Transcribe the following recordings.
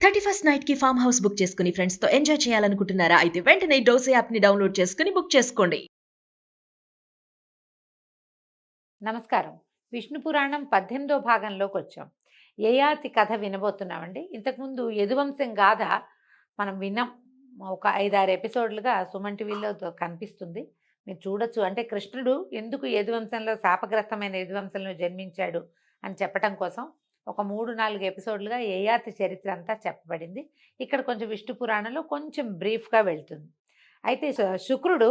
31st night కి farm house book చేసుకుని friends తో ఎంజాయ్ చేయాలనుకుంటున్నారా? అయితే వెంటనే డోసే యాప్ ని డౌన్లోడ్ చేసుకుని బుక్ చేసుకోండి. నమస్కారం. విష్ణు పురాణం 18వ భాగంలోకి వచ్చాం. యయాతి కథ వినబోతున్నామండి. ఇంతకుముందు యదువంశం గాథ మనం విన్నాం. ఒక 5-6 ఎపిసోడ్లుగా సుమన్ టీవీలో కనిపిస్తుంది. మీరు చూడొచ్చు. అంటే కృష్ణుడు ఎందుకు యదువంశంలో శాపగ్రస్తమైన యదువంశంలో జన్మించాడు అని చెప్పటం కోసం ఒక 3-4 ఎపిసోడ్లుగా యయాతి చరిత్ర అంతా చెప్పబడింది. ఇక్కడ కొంచెం విష్ణు పురాణంలో కొంచెం బ్రీఫ్గా వెళ్తుంది. అయితే శుక్రుడు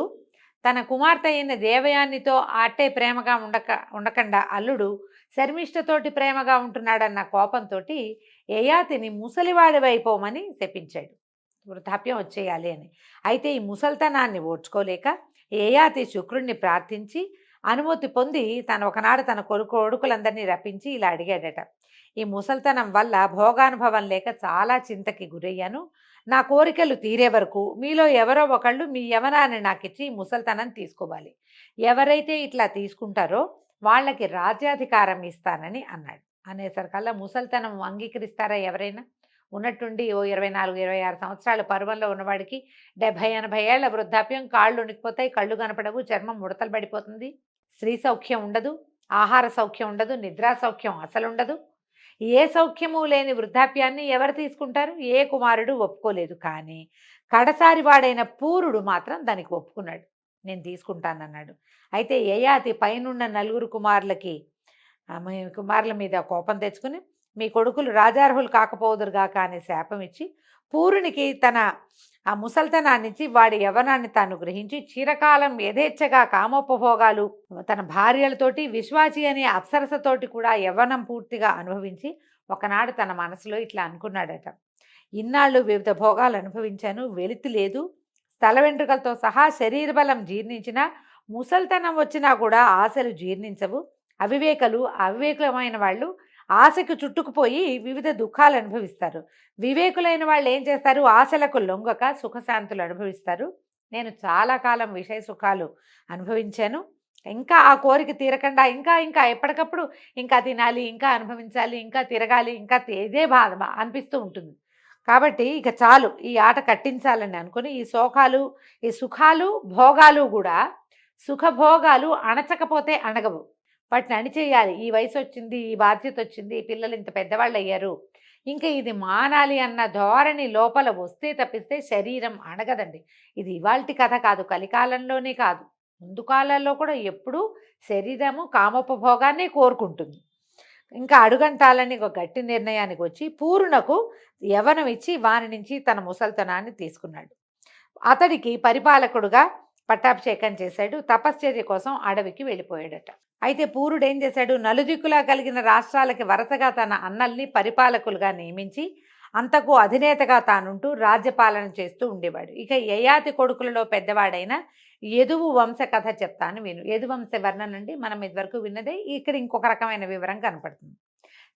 తన కుమార్తె అయిన దేవయానితో అట్టే ప్రేమగా ఉండకుండా అల్లుడు శర్మిష్ఠతోటి ప్రేమగా ఉంటున్నాడన్న కోపంతో యయాతిని ముసలివాడివైపోమని శపించాడు. వృద్ధాప్యం వచ్చేయాలి అని. అయితే ఈ ముసల్తనాన్ని ఓడ్చుకోలేక యయాతి శుక్రుణ్ణి ప్రార్థించి అనుమతి పొంది ఒకనాడు తన కొడుకులందరినీ రప్పించి ఇలా అడిగాడట. ఈ ముసల్తనం వల్ల భోగానుభవం లేక చాలా చింతకి గురయ్యాను. నా కోరికలు తీరే వరకు మీలో ఎవరో ఒకళ్ళు మీ యవనాన్ని నాకిచ్చి ఈ ముసల్తనం తీసుకోవాలి. ఎవరైతే ఇట్లా తీసుకుంటారో వాళ్ళకి రాజ్యాధికారం ఇస్తానని అన్నాడు. అనేసరికల్లా ముసల్తనం అంగీకరిస్తారా ఎవరైనా? ఉన్నట్టుండి ఓ 24-26 సంవత్సరాల పరువంలో ఉన్నవాడికి 70-80 ఏళ్ల వృద్ధాప్యం, కాళ్ళు ఉనికిపోతాయి, కళ్ళు కనపడవు, చర్మం ముడతలు పడిపోతుంది, స్త్రీ సౌఖ్యం ఉండదు, ఆహార సౌఖ్యం ఉండదు, నిద్రా సౌఖ్యం అసలు ఉండదు. ఏ సౌఖ్యము లేని వృద్ధాప్యాన్ని ఎవరు తీసుకుంటారు? ఏ కుమారుడు ఒప్పుకోలేదు. కానీ కడసారి వాడైన పూరుడు మాత్రం దానికి ఒప్పుకున్నాడు. నేను తీసుకుంటానన్నాడు. అయితే యయాతి పైనున్న 4 కుమారుల మీద కోపం తెచ్చుకుని మీ కొడుకులు రాజార్హులు కాకపోదురుగా కానీ శాపం ఇచ్చి పూరునికి తన ఆ ముసల్తనాన్నిచ్చి వాడి యవనాన్ని తాను గ్రహించి చిరకాలం యథేచ్ఛగా కామోపభోగాలు తన భార్యలతోటి విశ్వాచి అనే అప్సరసతోటి కూడా యవ్వనం పూర్తిగా అనుభవించి ఒకనాడు తన మనసులో ఇట్లా అనుకున్నాడట. ఇన్నాళ్ళు వివిధ భోగాలు అనుభవించాను, వెలితి లేదు, స్థల వెంట్రుకలతో సహా శరీర బలం జీర్ణించినా ముసల్తనం వచ్చినా కూడా ఆశలు జీర్ణించవు. అవివేకులమైన వాళ్ళు ఆశకు చుట్టుకుపోయి వివిధ దుఃఖాలు అనుభవిస్తారు. వివేకులైన వాళ్ళు ఏం చేస్తారు? ఆశలకు లొంగక సుఖశాంతులు అనుభవిస్తారు. నేను చాలా కాలం విషయ సుఖాలు అనుభవించాను. ఇంకా ఆ కోరిక తీరకుండా ఇంకా ఎప్పటికప్పుడు ఇంకా తినాలి, ఇంకా అనుభవించాలి, ఇంకా తిరగాలి, ఇంకా ఇదే బాధ అనిపిస్తూ ఉంటుంది. కాబట్టి ఇక చాలు, ఈ ఆట కట్టించాలని అనుకుని ఈ సుఖాలు భోగాలు కూడా సుఖభోగాలు అణచకపోతే అణగవు. వాటిని అణిచేయాలి. ఈ వయసు వచ్చింది, ఈ బాధ్యత వచ్చింది, పిల్లలు ఇంత పెద్దవాళ్ళు అయ్యారు, ఇంకా ఇది మానాలి అన్న ధోరణి లోపల వస్తే తప్పిస్తే శరీరం అణగదండి. ఇది ఇవాల్టి కథ కాదు, కలికాలంలోనే కాదు, ముందు కాలాల్లో కూడా ఎప్పుడూ శరీరము కామోపభోగాన్ని కోరుకుంటుంది. ఇంకా అడుగంటాలని ఒక గట్టి నిర్ణయానికి వచ్చి పూర్ణకు యవనం ఇచ్చి వాని నుంచి తన ముసల్తనాన్ని తీసుకున్నాడు. అతడికి పరిపాలకుడుగా పట్టాభిషేకం చేశాడు. తపశ్చర్య కోసం అడవికి వెళ్ళిపోయాడట. అయితే పూరుడు ఏం చేశాడు? నలుదిక్కులా కలిగిన రాష్ట్రాలకి వరుసగా తన అన్నల్ని పరిపాలకులుగా నియమించి అంతకు అధినేతగా తానుంటూ రాజ్యపాలన చేస్తూ ఉండేవాడు. ఇక యయాతి కొడుకులలో పెద్దవాడైన యదువు వంశ కథ చెప్తాను విను. యదువంశ వర్ణన అండి మనం ఇదివరకు విన్నదే, ఇక్కడ ఇంకొక రకమైన వివరం కనపడుతుంది.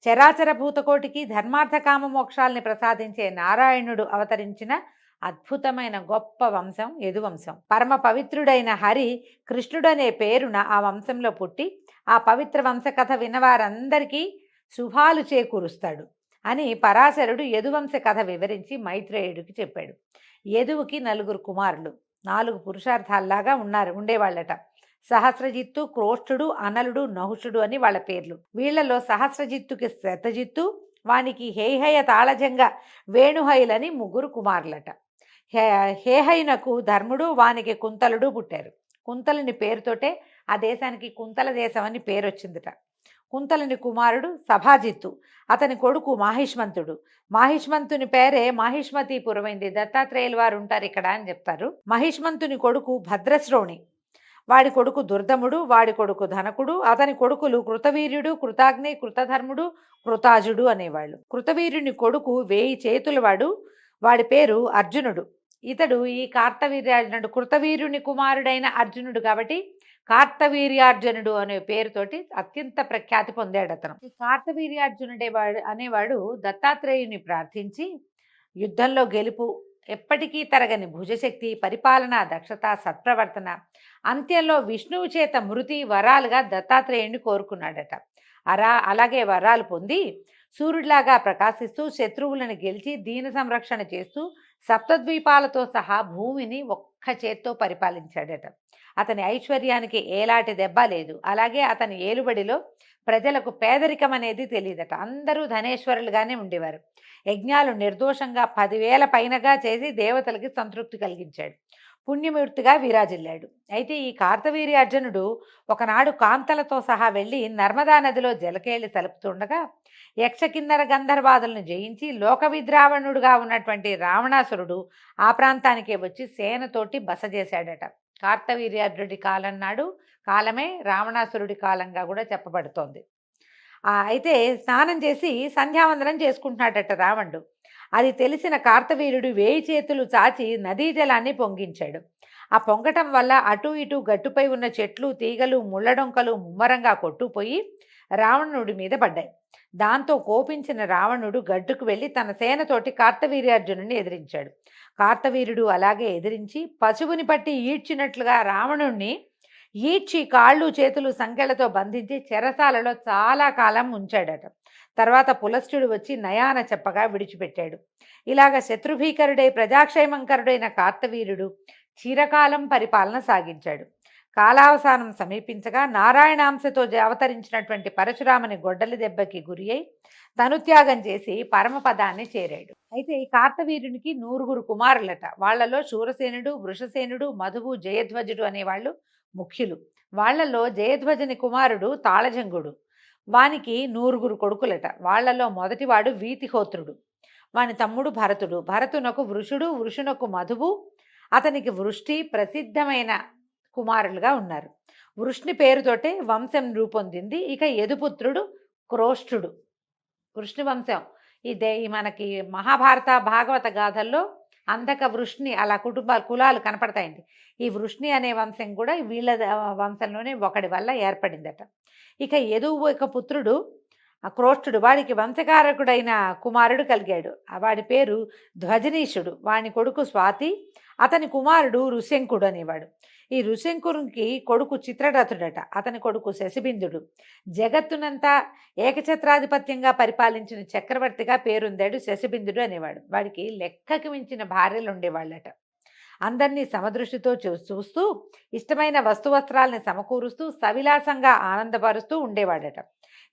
చరాచర భూతకోటికి ధర్మార్థ కామ మోక్షాల్ని ప్రసాదించే నారాయణుడు అవతరించిన అద్భుతమైన గొప్ప వంశం యదువంశం. పరమ పవిత్రుడైన హరి కృష్ణుడనే పేరున ఆ వంశంలో పుట్టి ఆ పవిత్ర వంశ కథ విన్నవారందరికీ శుభాలు చేకూరుస్తాడు అని పరాశరుడు యదువంశ కథ వివరించి మైత్రేయుడికి చెప్పాడు. యదువుకి 4 కుమారులు, 4 పురుషార్థాల్లాగా ఉండేవాళ్ళట. సహస్రజిత్తు, క్రోష్ఠుడు, అనలుడు, నహుషుడు అని వాళ్ళ పేర్లు. వీళ్లలో సహస్రజిత్తుకి శతజిత్తు, వానికి హేహయ తాళజంగ వేణుహైలని 3 కుమారులట. హేహైనకు ధర్ముడు, వానికి కుంతలుడు పుట్టారు. కుంతలుని పేరుతోటే ఆ దేశానికి కుంతల దేశం అని పేరు వచ్చిందిట. కుంతలుని కుమారుడు సభాజిత్తు, అతని కొడుకు మాహిష్మంతుడు. మాహిష్మంతుని పేరే మాహిష్మతీపురమైంది. దత్తాత్రేయుల వారు ఉంటారు ఇక్కడ అని చెప్తారు. మహిష్మంతుని కొడుకు భద్రశ్రోణి, వాడి కొడుకు దుర్దముడు, వాడి కొడుకు ధనకుడు, అతని కొడుకులు కృతవీర్యుడు, కృతాగ్ని, కృతధర్ముడు, కృతాజుడు అనేవాళ్ళు. కృతవీర్యుని కొడుకు 1000 చేతులవాడు, వాడి పేరు అర్జునుడు. ఇతడు ఈ కార్తవీర్యార్జునుడు కృతవీర్యుని కుమారుడైన అర్జునుడు కాబట్టి కార్తవీర్యార్జునుడు అనే పేరుతోటి అత్యంత ప్రఖ్యాతి పొందాడు అతను. ఈ అనేవాడు దత్తాత్రేయుని ప్రార్థించి యుద్ధంలో గెలుపు, ఎప్పటికీ తరగని భుజశక్తి, పరిపాలన దక్షత, సత్ప్రవర్తన, అంత్యంలో విష్ణువు చేత మృతి వరాలుగా దత్తాత్రేయుని కోరుకున్నాడట. అలాగే వరాలు పొంది సూర్యుడిలాగా ప్రకాశిస్తూ శత్రువులను గెలిచి దీన సంరక్షణ చేస్తూ సప్తద్వీపాలతో సహా భూమిని ఒక్క చేత్తో పరిపాలించాడట. అతని ఐశ్వర్యానికి ఏలాంటి దెబ్బ లేదు. అలాగే అతని ఏలుబడిలో ప్రజలకు పేదరికం అనేది తెలియదట. అందరూ ధనేశ్వరులుగానే ఉండేవారు. యజ్ఞాలు నిర్దోషంగా 10,000 పైనగా చేసి దేవతలకి సంతృప్తి కలిగించాడు. పుణ్యమూర్తిగా విరాజిల్లాడు. అయితే ఈ కార్తవీర్యార్జునుడు ఒకనాడు కాంతలతో సహా వెళ్ళి నర్మదా నదిలో జలకేళి తలుపుతుండగా యక్షకిన్నర గంధర్వాదులను జయించి లోక విద్రావణుడుగా ఉన్నటువంటి రావణాసురుడు ఆ ప్రాంతానికే వచ్చి సేనతోటి బస చేశాడట. కార్తవీర్యార్జునుడి కాలం నాడు కాలమే రావణాసురుడి కాలంగా కూడా చెప్పబడుతోంది. అయితే స్నానం చేసి సంధ్యావందనం చేసుకుంటున్నాడట రావణుడు. అది తెలిసిన కార్తవీర్యుడు 1000 చేతులు చాచి నదీ జలాన్ని పొంగించాడు. ఆ పొంగటం వల్ల అటు ఇటు గట్టుపై ఉన్న చెట్లు తీగలు ముళ్ళడొంకలు ముమ్మరంగా కొట్టుపోయి రావణుడి మీద పడ్డాయి. దాంతో కోపించిన రావణుడు గడ్డుకు వెళ్ళి తన సేనతోటి కార్తవీర్యార్జునుడిని ఎదిరించాడు. కార్తవీర్యుడు అలాగే ఎదిరించి పశువుని పట్టి ఈడ్చినట్లుగా రావణుణ్ణి ఈడ్చి కాళ్ళు చేతులు సంకెళ్లతో బంధించి చెరసాలలో చాలా కాలం ఉంచాడట. తర్వాత పులస్త్యుడు వచ్చి నయాన చెప్పగా విడిచిపెట్టాడు. ఇలాగ శత్రుభీకరుడై ప్రజాక్షేమంకరుడైన కార్తవీర్యుడు చిరకాలం పరిపాలన సాగించాడు. కాలావసానం సమీపించగా నారాయణాంశతో అవతరించినటువంటి పరశురాముని గొడ్డలి దెబ్బకి గురి అయి తనుత్యాగం చేసి పరమపదాన్ని చేరాడు. అయితే ఈ కార్తవీర్యునికి 100 కుమారులట. వాళ్లలో శూరసేనుడు, వృషసేనుడు, మధువు, జయధ్వజుడు అనేవాళ్ళు ముఖ్యులు. వాళ్లలో జయధ్వజుని కుమారుడు తాళజంగుడు. వానికి 100 కొడుకులట. వాళ్లలో మొదటివాడు వీతిహోత్రుడు. వాని తమ్ముడు భరతుడు. భరతునకు వృషుడు, వృషునకు మధువు, అతనికి వృష్టి ప్రసిద్ధమైన కుమారులుగా ఉన్నారు. వృష్ణి పేరుతోటే వంశం రూపొందింది. ఇక యదుపుత్రుడు క్రోష్ఠుడు. వృష్ణి వంశం మనకి మహాభారత భాగవత గాథల్లో అంధక వృష్ణి అలా కులాలు కనపడతాయండి. ఈ వృష్ణి అనే వంశం కూడా వీళ్ళ వంశంలోనే ఒకడి వల్ల ఏర్పడిందట. ఇక యదువు యొక్క పుత్రుడు క్రోష్ఠుడు. వాడికి వంశకారకుడైన కుమారుడు కలిగాడు. వాడి పేరు ధ్వజనీషుడు. వాని కొడుకు స్వాతి. అతని కుమారుడు ఋష్యంకుడు అనేవాడు. ఈ ఋష్యంకునికి కొడుకు చిత్రరథుడట. అతని కొడుకు శశిబిందుడు. జగత్తునంతా ఏకఛత్రాధిపత్యంగా పరిపాలించిన చక్రవర్తిగా పేరొందాడు శశిబిందుడు అనేవాడు. వాడికి లెక్కకి మించిన భార్యలు ఉండేవాళ్ళట. అందరినీ సమదృష్టితో చూస్తూ ఇష్టమైన వస్తువస్త్రాలని సమకూరుస్తూ సవిలాసంగా ఆనందపరుస్తూ ఉండేవాడట.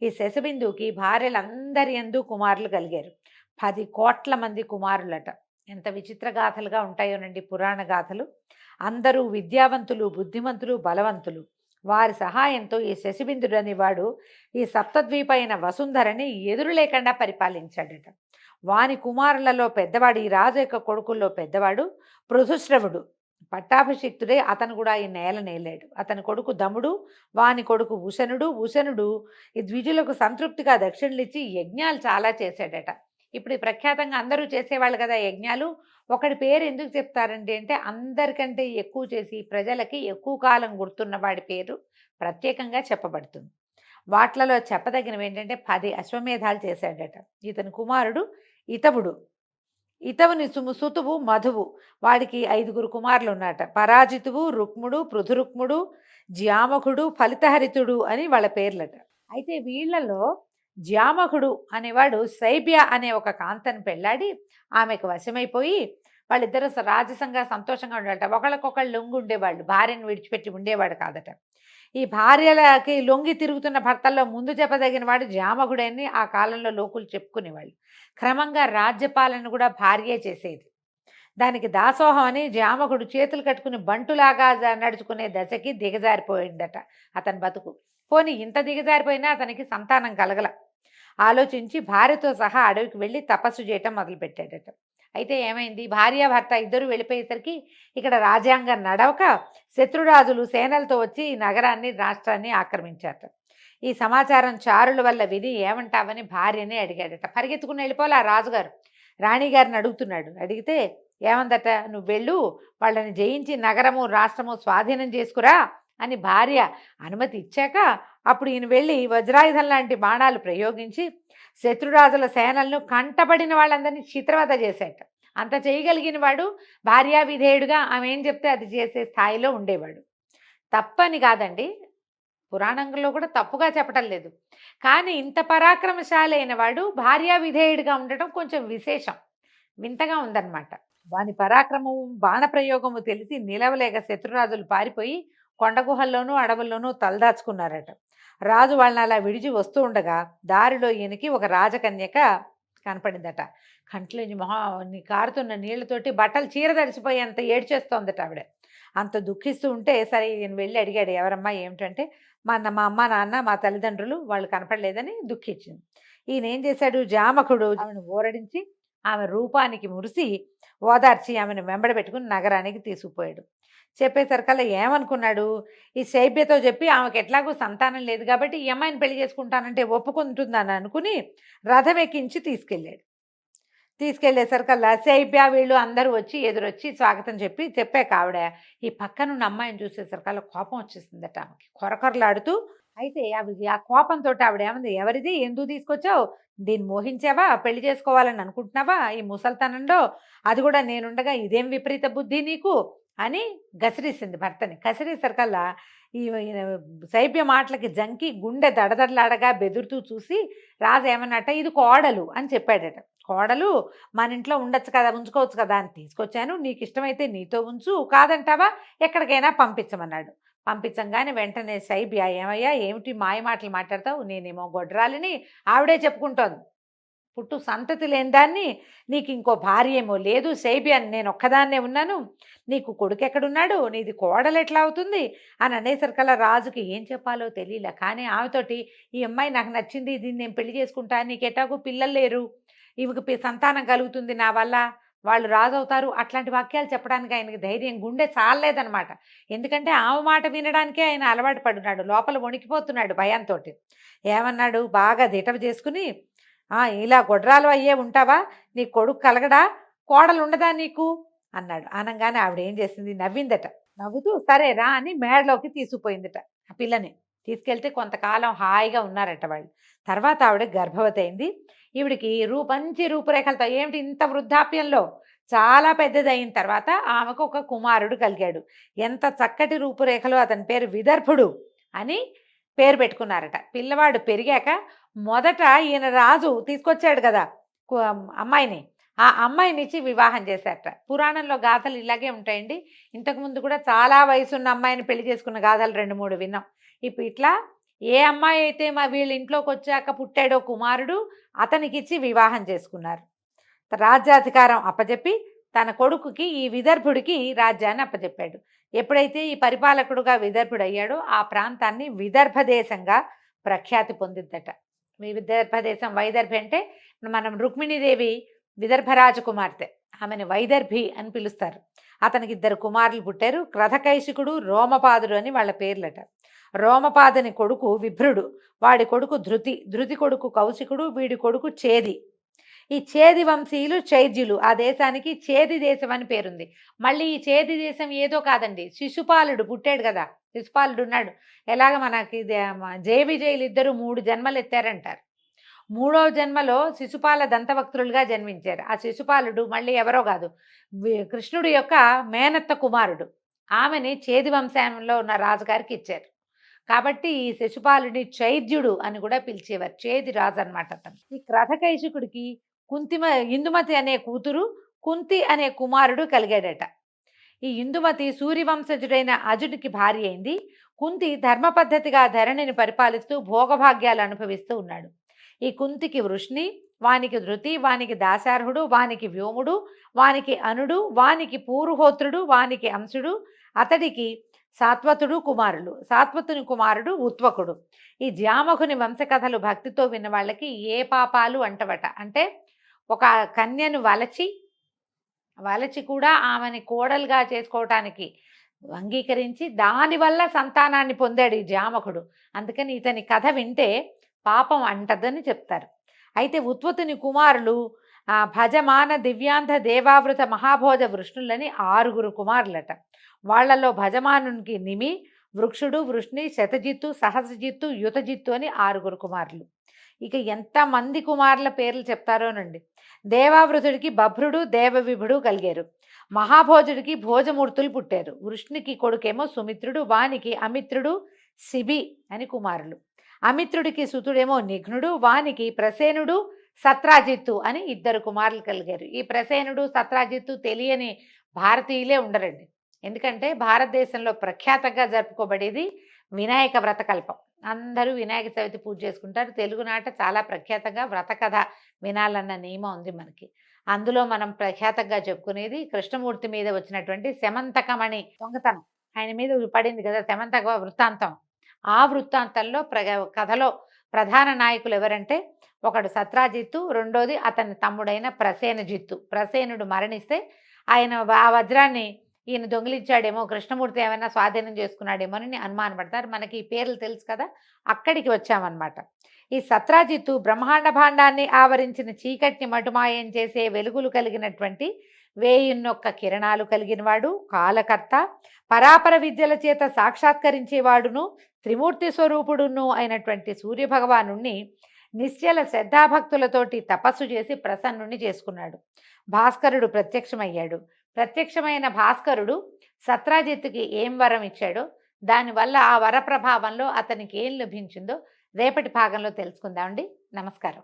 ఈ శశిబిందుకి భార్యలందరి యందు కుమారులు కలిగారు. 10 కోట్ల మంది కుమారులట. ఎంత విచిత్ర గాథలుగా ఉంటాయోనండి పురాణ గాథలు. అందరూ విద్యావంతులు, బుద్ధిమంతులు, బలవంతులు. వారి సహాయంతో ఈ శశిబిందుడు అనేవాడు ఈ సప్తద్వీపైన వసుంధరని ఎదురు లేకుండా పరిపాలించాడట. వాని కుమారులలో పెద్దవాడు, ఈ రాజు యొక్క కొడుకుల్లో పెద్దవాడు పృథుశ్రవుడు. పట్టాభిషిక్తుడే. అతను కూడా ఈ నేలాడు. అతని కొడుకు దముడు. వాని కొడుకు ఉశనుడు. ఉశనుడు ఈ ద్విజులకు సంతృప్తిగా దక్షిణలిచ్చి యజ్ఞాలు చాలా చేశాడట. ఇప్పుడు ఈ ప్రఖ్యాతంగా అందరూ చేసేవాళ్ళు కదా యజ్ఞాలు. ఒకడి పేరు ఎందుకు చెప్తారండి అంటే అందరికంటే ఎక్కువ చేసి ప్రజలకి ఎక్కువ కాలం గుర్తున్న వాడి పేరు ప్రత్యేకంగా చెప్పబడుతుంది. వాట్లలో చెప్పదగినవి ఏంటంటే 10 అశ్వమేధాలు చేశాడట. ఇతని కుమారుడు ఇతవుడు. ఇతవుని సుతువు మధువు. వాడికి 5 కుమారులు ఉన్నారట. పరాజితువు, రుక్ముడు, పృథురుక్ముడు, జ్యామకుడు, ఫలితహరితుడు అని వాళ్ళ పేర్లట. అయితే వీళ్లలో జ్యామకుడు అనేవాడు శైబ్య అనే ఒక కాంతను పెళ్ళాడి ఆమెకు వశమైపోయి వాళ్ళిద్దరూ రాజసంగా సంతోషంగా ఉండేట. ఒకళ్ళకొకళ్ళు లొంగి ఉండేవాళ్ళు. భార్యను విడిచిపెట్టి ఉండేవాడు కాదట. ఈ భార్యలకి లొంగి తిరుగుతున్న భర్తల్లో ముందు చెప్పదగిన వాడు జామకుడని ఆ కాలంలో లోకులు చెప్పుకునేవాళ్ళు. క్రమంగా రాజ్యపాలన కూడా భార్యే చేసేది. దానికి దాసోహం అని జామకుడు చేతులు కట్టుకుని బంటులాగా నడుచుకునే దశకి దిగజారిపోయిందట అతని బతుకు. పోనీ ఇంత దిగజారిపోయినా అతనికి సంతానం కలగల. ఆలోచించి భార్యతో సహా అడవికి వెళ్ళి తపస్సు చేయటం మొదలుపెట్టాడట. అయితే ఏమైంది, భార్యాభర్త ఇద్దరు వెళ్ళిపోయేసరికి ఇక్కడ రాజ్యాంగం నడవక శత్రురాజులు సేనలతో వచ్చి ఈ నగరాన్ని, రాష్ట్రాన్ని ఆక్రమించారట. ఈ సమాచారం చారుల వల్ల విని ఏమంటావని భార్యని అడిగాడట. పరిగెత్తుకుని వెళ్ళిపోలే ఆ రాజుగారు. రాణిగారిని అడుగుతున్నాడు. అడిగితే ఏమందట, నువ్వు వెళ్ళు, వాళ్ళని జయించి నగరము రాష్ట్రము స్వాధీనం చేసుకురా అని భార్య అనుమతి ఇచ్చాక అప్పుడు ఈయన వెళ్ళి వజ్రాయుధం లాంటి బాణాలు ప్రయోగించి శత్రురాజుల సేనలను కంటపడిన వాళ్ళందరినీ చిత్రవద చేశాట. అంత చేయగలిగిన వాడు భార్యా విధేయుడుగా ఆమె ఏం చెప్తే అది చేసే స్థాయిలో ఉండేవాడు. తప్పని కాదండి, పురాణంలో కూడా తప్పుగా చెప్పటం లేదు. కానీ ఇంత పరాక్రమశాలి అయిన వాడు భార్యా విధేయుడిగా ఉండటం కొంచెం విశేషం. వింతగా ఉందన్నమాట. వాని పరాక్రమము, బాణప్రయోగము తెలిసి నిలవలేక శత్రురాజులు పారిపోయి కొండ గుహల్లోనూ, అడవుల్లోనూ తలదాచుకున్నారట. రాజు వాళ్ళని అలా విడిచి వస్తూ ఉండగా దారిలో ఈయనకి ఒక రాజకన్యక కనపడిందట. కంట్లోంచి కారుతున్న నీళ్లతోటి బట్టలు చీర తడిసిపోయి అంత ఏడ్చేస్తోందట ఆవిడ. అంత దుఃఖిస్తూ ఉంటే సరే ఈయన వెళ్ళి అడిగాడు, ఎవరమ్మా ఏమిటంటే, మా అమ్మ నాన్న మా తల్లిదండ్రులు వాళ్ళు కనపడలేదని దుఃఖించింది. ఈయన ఏం చేశాడు, జామకుడు ఆమెను ఊరడించి ఆమె రూపానికి మురిసి ఓదార్చి ఆమెను వెంబడ పెట్టుకుని నగరానికి తీసుకుపోయాడు. చెప్పేసరికల్లా ఏమనుకున్నాడు, ఈ శైబ్యతో చెప్పి ఆమెకు ఎట్లాగో సంతానం లేదు కాబట్టి ఈ అమ్మాయిని పెళ్లి చేసుకుంటానంటే ఒప్పుకుంటుందని అనుకుని రథం ఎక్కించి తీసుకెళ్లేసరికల్లా శైబ్య వీళ్ళు అందరూ వచ్చి ఎదురొచ్చి స్వాగతం చెప్పాక ఆవిడ ఈ పక్కనున్న అమ్మాయిని చూసేసరికల్లా కోపం వచ్చేసిందట ఆమెకి, కొరకొరలాడుతూ. అయితే ఆ కోపంతో ఆవిడ ఏమంది, ఎవరిది, ఎందుకు తీసుకొచ్చావు, దీన్ని మోహించావా, పెళ్లి చేసుకోవాలని అనుకుంటున్నావా ఈ ముసల్తనంలో, అది కూడా నేనుండగా ఇదేం విపరీత బుద్ధి నీకు అని గసిరేసింది భర్తని. గసిరేసరికల్లా ఈ శైబ్య మాటలకి జంకి గుండె దడదడలాడగా బెదురుతూ చూసి రాజు ఏమన్నట్ట, ఇది కోడలు అని చెప్పాడట. కోడలు మన ఇంట్లో ఉండొచ్చు కదా, ఉంచుకోవచ్చు కదా అని తీసుకొచ్చాను, నీకు ఇష్టమైతే నీతో ఉంచు, కాదంటావా ఎక్కడికైనా పంపించమన్నాడు. పంపించంగానే వెంటనే శైబ్య, ఏమయ్యా ఏమిటి మాయ మాటలు మాట్లాడతావు, నేనేమో గొడ్రాలిని, ఆవిడే చెప్పుకుంటోంది, పుట్టు సంతతి లేని దాన్ని, నీకు ఇంకో భార్య ఏమో లేదు, శైబ్య నేను ఒక్కదాన్నే ఉన్నాను, నీకు కొడుకు ఎక్కడున్నాడు, నీది కోడలు ఎట్లా అవుతుంది అని అనేసరికల్లా రాజుకి ఏం చెప్పాలో తెలియలే. కానీ ఆమెతోటి ఈ అమ్మాయి నాకు నచ్చింది, దీన్ని నేను పెళ్లి చేసుకుంటా, నీకు ఎటాకు పిల్లలు లేరు, ఇవికి సంతానం కలుగుతుంది నా వల్ల, వాళ్ళు రాజు అవుతారు, అట్లాంటి వాక్యాలు చెప్పడానికి ఆయనకి ధైర్యం, గుండె చాలలేదనమాట. ఎందుకంటే ఆమె మాట వినడానికే ఆయన అలవాటు పడున్నాడు, లోపల వణికిపోతున్నాడు భయంతో. ఏమన్నాడు, బాగా దిటవ చేసుకుని, ఇలా గొడ్రాలు అయ్యే ఉంటావా, నీ కొడుకు కలగడా, కోడలు ఉండదా నీకు అన్నాడు. అనగానే ఆవిడ ఏం చేసింది, నవ్విందట. నవ్వుతూ సరే రా అని మేడలోకి తీసుకుపోయిందట. ఆ పిల్లని తీసుకెళ్తే కొంతకాలం హాయిగా ఉన్నారట వాళ్ళు. తర్వాత ఆవిడ గర్భవతి అయింది. ఈవిడికి మంచి రూపురేఖలతో, ఏమిటి ఇంత వృద్ధాప్యంలో చాలా పెద్దది అయిన తర్వాత ఆమెకు ఒక కుమారుడు కలిగాడు. ఎంత చక్కటి రూపురేఖలు, అతని పేరు విదర్భుడు అని పేరు పెట్టుకున్నారట. పిల్లవాడు పెరిగాక మొదట ఈయన రాజు తీసుకొచ్చాడు కదా అమ్మాయిని, ఆ అమ్మాయినిచ్చి వివాహం చేశారట. పురాణంలో గాథలు ఇలాగే ఉంటాయండి. ఇంతకుముందు కూడా చాలా వయసున్న అమ్మాయిని పెళ్లి చేసుకున్న గాథలు 2-3 విన్నాం. ఇప్పుడు ఇట్లా ఏ అమ్మాయి అయితే వీళ్ళ ఇంట్లోకి వచ్చాక పుట్టాడో కుమారుడు, అతనికిచ్చి వివాహం చేసుకున్నారు. రాజ్యాధికారం అప్పచెప్పి తన కొడుకుకి ఈ విదర్భుడికి రాజ్యాన్ని అప్పచెప్పాడు. ఎప్పుడైతే ఈ పరిపాలకుడుగా విదర్భుడు అయ్యాడో ఆ ప్రాంతాన్ని విదర్భ దేశంగా ప్రఖ్యాతి పొందిద్దట. విదర్భ దేశం, వైదర్భి అంటే మనం రుక్మిణీదేవి విదర్భరాజు కుమార్తె, ఆమెను వైదర్భి అని పిలుస్తారు. అతనికి 2 కుమారులు పుట్టారు, క్రధకైశికుడు, రోమపాదుడు అని వాళ్ళ పేర్లట. రోమపాదుని కొడుకు విభ్రుడు, వాడి కొడుకు ధృతి, ధృతి కొడుకు కౌశికుడు, వీడి కొడుకు చేది. ఈ చేది వంశీయులు చైద్యులు. ఆ దేశానికి చేది దేశం అని పేరుంది. మళ్ళీ ఈ చేది దేశం ఏదో కాదండి, శిశుపాలుడు పుట్టాడు కదా, శిశుపాలుడు ఉన్నాడు. ఎలాగ మనకి జయ విజయులు ఇద్దరు 3 జన్మలు ఎత్తారంటారు. 3వ జన్మలో శిశుపాల దంతవక్తులుగా జన్మించారు. ఆ శిశుపాలుడు మళ్ళీ ఎవరో కాదు, కృష్ణుడి యొక్క మేనత్త కుమారుడు. ఆమెని చేది వంశంలో ఉన్న రాజుగారికి ఇచ్చారు. కాబట్టి ఈ శిశుపాలుని చైద్యుడు అని కూడా పిలిచేవారు. చేది రాజు అనమాట అతను. ఈ క్రధకైశికుడికి ఇందుమతి అనే కూతురు, కుంతి అనే కుమారుడు కలిగాడట. ఈ ఇందుమతి సూర్యవంశజుడైన అజునికి భార్య అయింది. కుంతి ధర్మ పద్ధతిగా ధరణిని పరిపాలిస్తూ భోగభాగ్యాలు అనుభవిస్తూ ఉన్నాడు. ఈ కుంతికి వృష్ణి, వానికి ధృతి, వానికి దాశార్హుడు, వానికి వ్యోముడు, వానికి అనుడు, వానికి పూర్వహోత్రుడు, వానికి అంశుడు, అతడికి సాత్వతుడు కుమారులు. సాత్వతుని కుమారుడు ఉత్వకుడు. ఈ జామకుని వంశకథలు భక్తితో విన్న వాళ్ళకి ఏ పాపాలు అంటవట. అంటే ఒక కన్యను వలచి కూడా ఆమెని కోడలుగా చేసుకోవటానికి అంగీకరించి దానివల్ల సంతానాన్ని పొందాడు ఈ జామకుడు. అందుకని ఇతని కథ వింటే పాపం అంటదని చెప్తారు. అయితే ఉత్వతుని కుమారులు భజమాన దివ్యాంధ దేవావృత మహాభోజ వృష్ణులని 6 కుమారులట. వాళ్లలో భజమానునికి నిమి, వృక్షుడు, వృష్ణి, శతజిత్తు, సహస్రజిత్తు, యుతజిత్తు అని 6 కుమారులు. ఇక ఎంతమంది కుమారుల పేర్లు చెప్తారోనండి. దేవావృతుడికి బభ్రుడు, దేవవిభుడు కలిగారు. మహాభోజుడికి భోజమూర్తులు పుట్టారు. వృష్ణికి కొడుకేమో సుమిత్రుడు, వానికి అమిత్రుడు, శిబి అని కుమారులు. అమిత్రుడికి సుతుడేమో నిఘ్నుడు, వానికి ప్రసేనుడు, సత్రాజిత్తు అని ఇద్దరు కుమారులు కలిగారు. ఈ ప్రసేనుడు, సత్రాజిత్తు తెలియని భారతీయులే ఉండరండి. ఎందుకంటే భారతదేశంలో ప్రఖ్యాతంగా జరుపుకోబడేది వినాయక వ్రతకల్పం. అందరూ వినాయక చవితి పూజ చేసుకుంటారు. తెలుగునాట చాలా ప్రఖ్యాతంగా వ్రత కథ వినాలన్న నియమం ఉంది మనకి. అందులో మనం ప్రఖ్యాతంగా చెప్పుకునేది కృష్ణమూర్తి మీద వచ్చినటువంటి శమంతకమణి దొంగతనం. ఆయన మీద పడింది కదా శమంతక వృత్తాంతం. ఆ వృత్తాంతంలో కథలో ప్రధాన నాయకులు ఎవరంటే ఒకడు సత్రాజిత్తు, రెండోది అతని తమ్ముడైన ప్రసేనజిత్తు. ప్రసేనుడు మరణిస్తే ఆయన ఆ వజ్రాన్ని ఈయన దొంగిలించాడేమో, కృష్ణమూర్తి ఏమైనా స్వాధీనం చేసుకున్నాడేమోనని అనుమానపడతారు. మనకి ఈ పేర్లు తెలుసు కదా, అక్కడికి వచ్చామన్నమాట. ఈ సత్రాజిత్తు బ్రహ్మాండ భాండాన్ని ఆవరించిన చీకటిని మటుమాయం చేసే వెలుగులు కలిగినటువంటి 1001 కిరణాలు కలిగినవాడు, కాలకర్త, పరాపర విద్యల చేత సాక్షాత్కరించేవాడును, త్రిమూర్తి స్వరూపుడును అయినటువంటి సూర్యభగవాను నిశ్చల శ్రద్ధాభక్తులతోటి తపస్సు చేసి ప్రసన్నుని చేసుకున్నాడు. భాస్కరుడు ప్రత్యక్షమయ్యాడు. ప్రత్యక్షమైన భాస్కరుడు సత్రాజిత్తుకి ఏం వరం ఇచ్చాడో, దానివల్ల ఆ వర ప్రభావంలో అతనికి ఏం లభించిందో రేపటి భాగంలో తెలుసుకుందామండి. నమస్కారం.